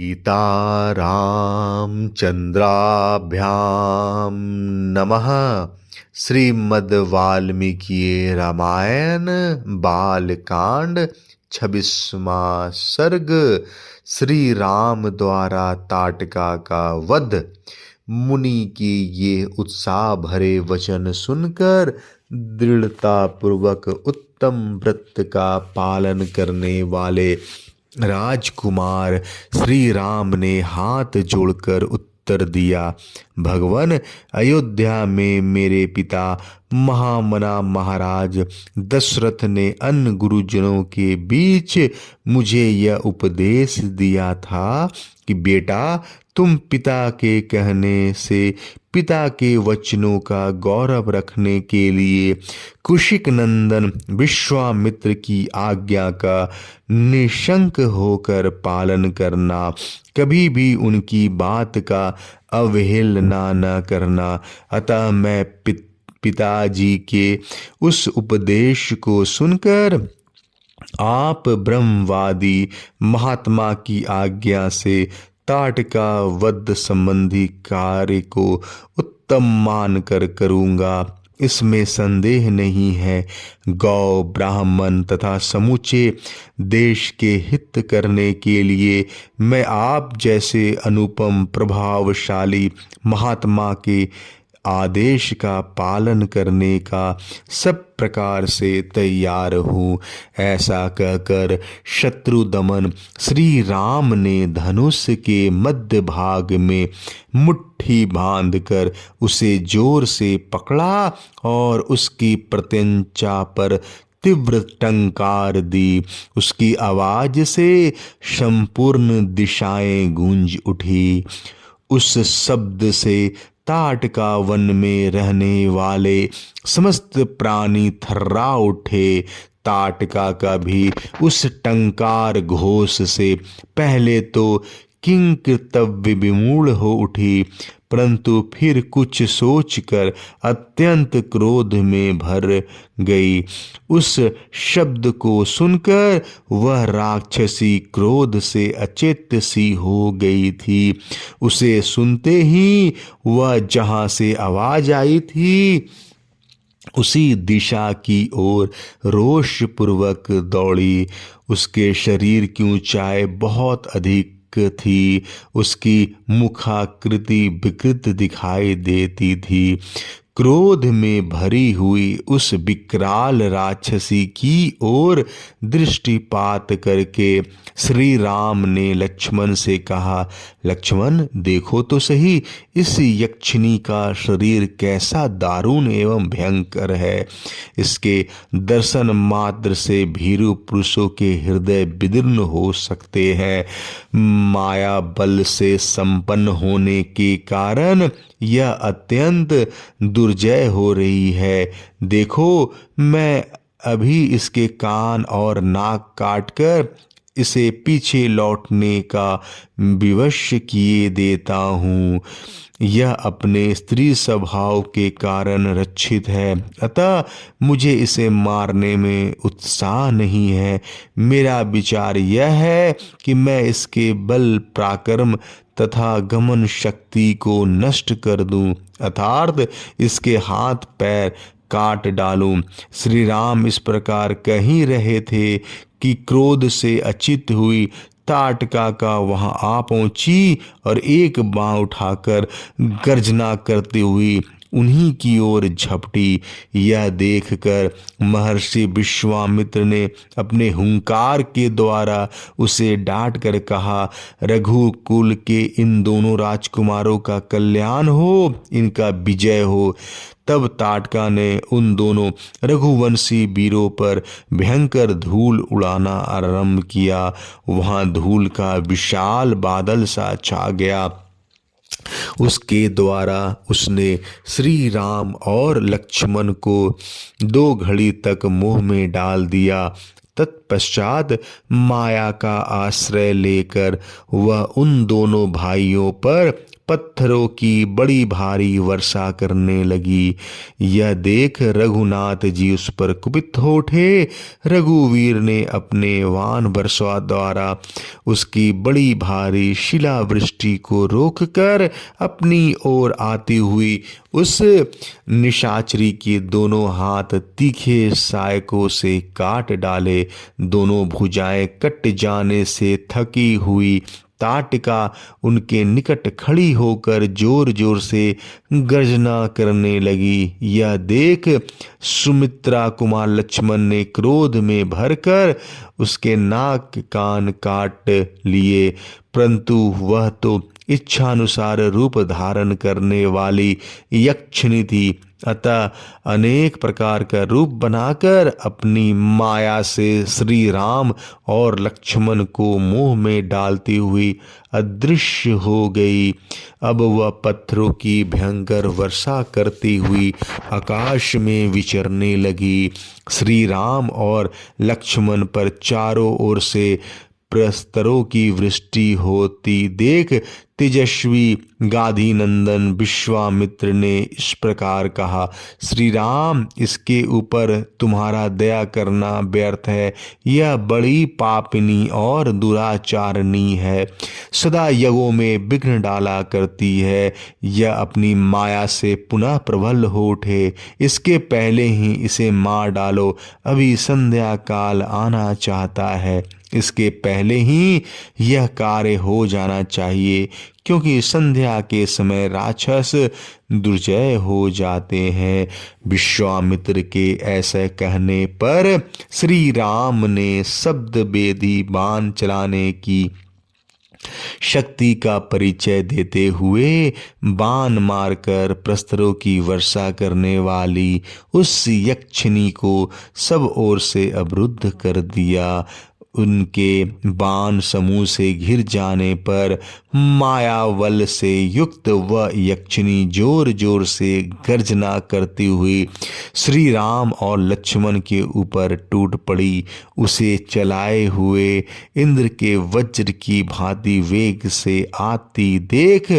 सीतारामचन्द्राभ्यां नमः। श्रीमद्वाल्मीकि रामायण बालकांड 26वां सर्ग। श्री राम द्वारा ताटका का वध। मुनि की ये उत्साह भरे वचन सुनकर दृढ़ता पूर्वक उत्तम व्रत का पालन करने वाले राजकुमार श्री राम ने हाथ जोड़कर उत्तर दिया, भगवान, अयोध्या में मेरे पिता महामना महाराज दशरथ ने अन्य गुरुजनों के बीच मुझे यह उपदेश दिया था कि बेटा, तुम पिता के कहने से पिता के वचनों का गौरव रखने के लिए कुशिक नंदन विश्वामित्र की आज्ञा का निशंक होकर पालन करना, कभी भी उनकी बात का अवहेलना न करना। अतः मैं पिताजी के उस उपदेश को सुनकर आप ब्रह्मवादी महात्मा की आज्ञा से ताटका वध संबंधी कार्य को उत्तम मानकर करूँगा, इसमें संदेह नहीं है। गौ ब्राह्मण तथा समूचे देश के हित करने के लिए मैं आप जैसे अनुपम प्रभावशाली महात्मा के आदेश का पालन करने का सब प्रकार से तैयार हूँ। ऐसा कहकर शत्रुदमन श्री राम ने धनुष के मध्य भाग में मुट्ठी बांधकर उसे जोर से पकड़ा और उसकी प्रत्यंचा पर तीव्र टंकार दी। उसकी आवाज से संपूर्ण दिशाएं गूंज उठी। उस शब्द से ताटका वन में रहने वाले समस्त प्राणी थर्रा उठे। ताटका का भी उस टंकार घोष से पहले तो किंकृतव्य विमूढ़ हो उठी, परंतु फिर कुछ सोचकर अत्यंत क्रोध में भर गई। उस शब्द को सुनकर वह राक्षसी क्रोध से अचेत सी हो गई थी। उसे सुनते ही वह जहाँ से आवाज आई थी उसी दिशा की ओर रोषपूर्वक दौड़ी। उसके शरीर की ऊंचाई बहुत अधिक थी, उसकी मुखाकृति विकृत दिखाई देती थी। क्रोध में भरी हुई उस विकराल राक्षसी की ओर दृष्टिपात करके श्री राम ने लक्ष्मण से कहा, लक्ष्मण, देखो तो सही, इस यक्षिणी का शरीर कैसा दारुण एवं भयंकर है। इसके दर्शन मात्र से भीरु पुरुषों के हृदय विदीर्ण हो सकते हैं। माया बल से संपन्न होने के कारण यह अत्यंत दुर्जय हो रही है। देखो, मैं अभी इसके कान और नाक काटकर इसे पीछे लौटने का विवश किए देता हूँ। यह अपने स्त्री स्वभाव के कारण रक्षित है, अतः मुझे इसे मारने में उत्साह नहीं है। मेरा विचार यह है कि मैं इसके बल पराक्रम तथा गमन शक्ति को नष्ट कर दूं, अर्थात इसके हाथ पैर काट डालूं। श्री राम इस प्रकार कह ही रहे थे कि क्रोध से अचित हुई ताटका का वहां आ पहुंची और एक बाँह उठाकर गर्जना करती हुई उन्हीं की ओर झपटी। यह देखकर महर्षि विश्वामित्र ने अपने हुंकार के द्वारा उसे डांट कर कहा, रघुकुल के इन दोनों राजकुमारों का कल्याण हो, इनका विजय हो। तब ताटका ने उन दोनों रघुवंशी वीरों पर भयंकर धूल उड़ाना आरंभ किया। वहां धूल का विशाल बादल सा छा गया। उसके द्वारा उसने श्री राम और लक्ष्मण को 2 घड़ी तक मोह में डाल दिया। तत्पश्चात माया का आश्रय लेकर वह उन दोनों भाइयों पर पत्थरों की बड़ी भारी वर्षा करने लगी। यह देख रघुनाथ जी उस पर कुपित हो उठे। रघुवीर ने अपने वान वर्षा द्वारा उसकी बड़ी भारी शिलावृष्टि को रोककर अपनी ओर आती हुई उस निशाचरी के दोनों हाथ तीखे सायकों से काट डाले। दोनों भुजाएं कट जाने से थकी हुई ताटिका उनके निकट खड़ी होकर जोर जोर से गर्जना करने लगी। यह देख सुमित्रा कुमार लक्ष्मण ने क्रोध में भरकर उसके नाक कान काट लिए, परंतु वह तो इच्छानुसार रूप धारण करने वाली यक्षिणी थी, अतः अनेक प्रकार का रूप बनाकर अपनी माया से श्री राम और लक्ष्मण को मोह में डालती हुई अदृश्य हो गई। अब वह पत्थरों की भयंकर वर्षा करती हुई आकाश में विचरने लगी। श्री राम और लक्ष्मण पर चारों ओर से प्रस्तरों की वृष्टि होती देख तेजस्वी गाधी नंदन विश्वामित्र ने इस प्रकार कहा, श्री राम, इसके ऊपर तुम्हारा दया करना व्यर्थ है। यह बड़ी पापिनी और दुराचारणी है, सदा यज्ञों में विघ्न डाला करती है। यह अपनी माया से पुनः प्रबल हो उठे, इसके पहले ही इसे मार डालो। अभी संध्या काल आना चाहता है, इसके पहले ही यह कार्य हो जाना चाहिए, क्योंकि संध्या के समय राक्षस दुर्जय हो जाते हैं। विश्वामित्र के ऐसे कहने पर श्री राम ने शब्द वेदी बाण चलाने की शक्ति का परिचय देते हुए बाण मारकर प्रस्तरों की वर्षा करने वाली उस यक्षिणी को सब ओर से अवरुद्ध कर दिया। उनके बाण समूह से घिर जाने पर मायावल से युक्त वह यक्षिणी जोर जोर से गर्जना करती हुई श्री राम और लक्ष्मण के ऊपर टूट पड़ी। उसे चलाए हुए इंद्र के वज्र की भांति वेग से आती देख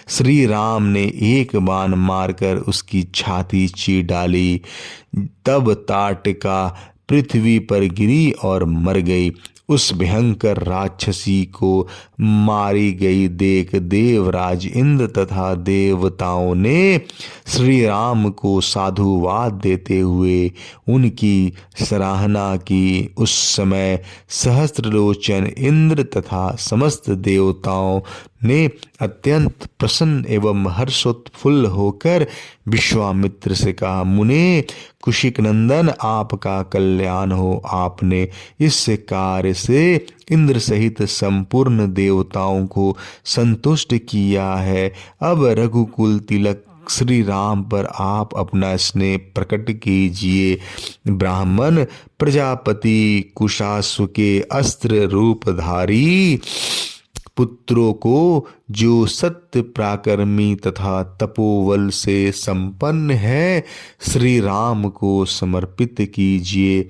श्री राम ने एक बाण मारकर उसकी छाती चीर डाली। तब ताटिका पृथ्वी पर गिरी और मर गई। उस भयंकर राक्षसी को मारी गई देख देवराज इंद्र तथा देवताओं ने श्री राम को साधुवाद देते हुए उनकी सराहना की। उस समय सहस्त्रलोचन इंद्र तथा समस्त देवताओं ने अत्यंत प्रसन्न एवं हर्षोत्फुल्ल होकर विश्वामित्र से कहा, मुने कुशिक नंदन, आपका कल्याण हो। आपने इस कार्य से इंद्र सहित संपूर्ण देवताओं को संतुष्ट किया है। अब रघुकुल तिलक श्री राम पर आप अपना स्नेह प्रकट कीजिए। ब्राह्मण प्रजापति कुशासु के अस्त्र रूपधारी पुत्रों को, जो सत्य प्राकर्मी तथा तपोबल से संपन्न है, श्री राम को समर्पित कीजिए।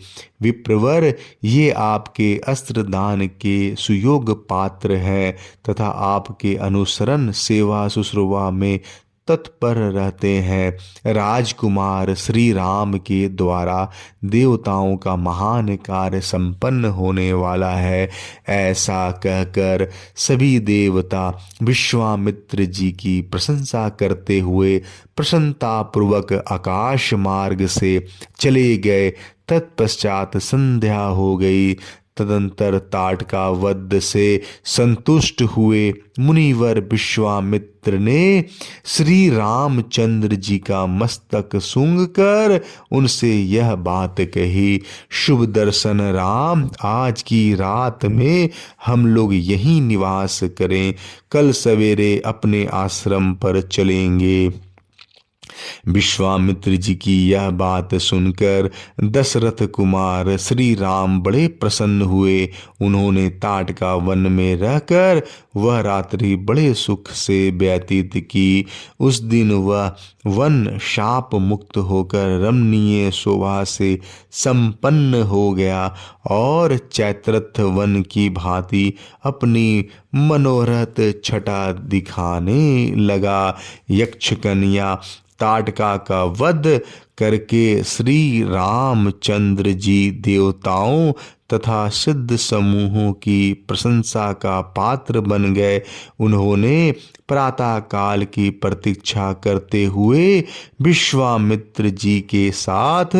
विप्रवर, ये आपके अस्त्र दान के सुयोग पात्र हैं तथा आपके अनुसरण सेवा शुश्रूषा में तत्पर रहते हैं। राजकुमार श्री राम के द्वारा देवताओं का महान कार्य संपन्न होने वाला है। ऐसा कहकर सभी देवता विश्वामित्र जी की प्रशंसा करते हुए प्रसन्नतापूर्वक आकाश मार्ग से चले गए। तत्पश्चात संध्या हो गई। तदंतर ताटका वध से संतुष्ट हुए मुनिवर विश्वामित्र ने श्री रामचंद्र जी का मस्तक सूंघ कर उनसे यह बात कही, शुभ दर्शन राम, आज की रात में हम लोग यहीं निवास करें, कल सवेरे अपने आश्रम पर चलेंगे। विश्वामित्र जी की यह बात सुनकर दशरथ कुमार श्री राम बड़े प्रसन्न हुए। उन्होंने ताटका वन में रहकर वह रात्रि बड़े सुख से व्यतीत की। उस दिन वह वन शाप मुक्त होकर रमणीय शोभा से संपन्न हो गया और चैत्रथ वन की भांति अपनी मनोरथ छटा दिखाने लगा। यक्ष कन्या ताटका का वध करके श्री रामचंद्र जी देवताओं तथा सिद्ध समूहों की प्रशंसा का पात्र बन गए। उन्होंने प्रातः काल की प्रतीक्षा करते हुए विश्वामित्र जी के साथ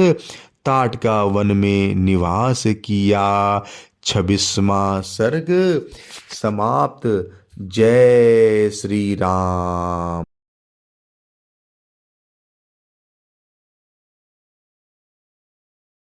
ताटका वन में निवास किया। 26वां सर्ग समाप्त। जय श्री राम।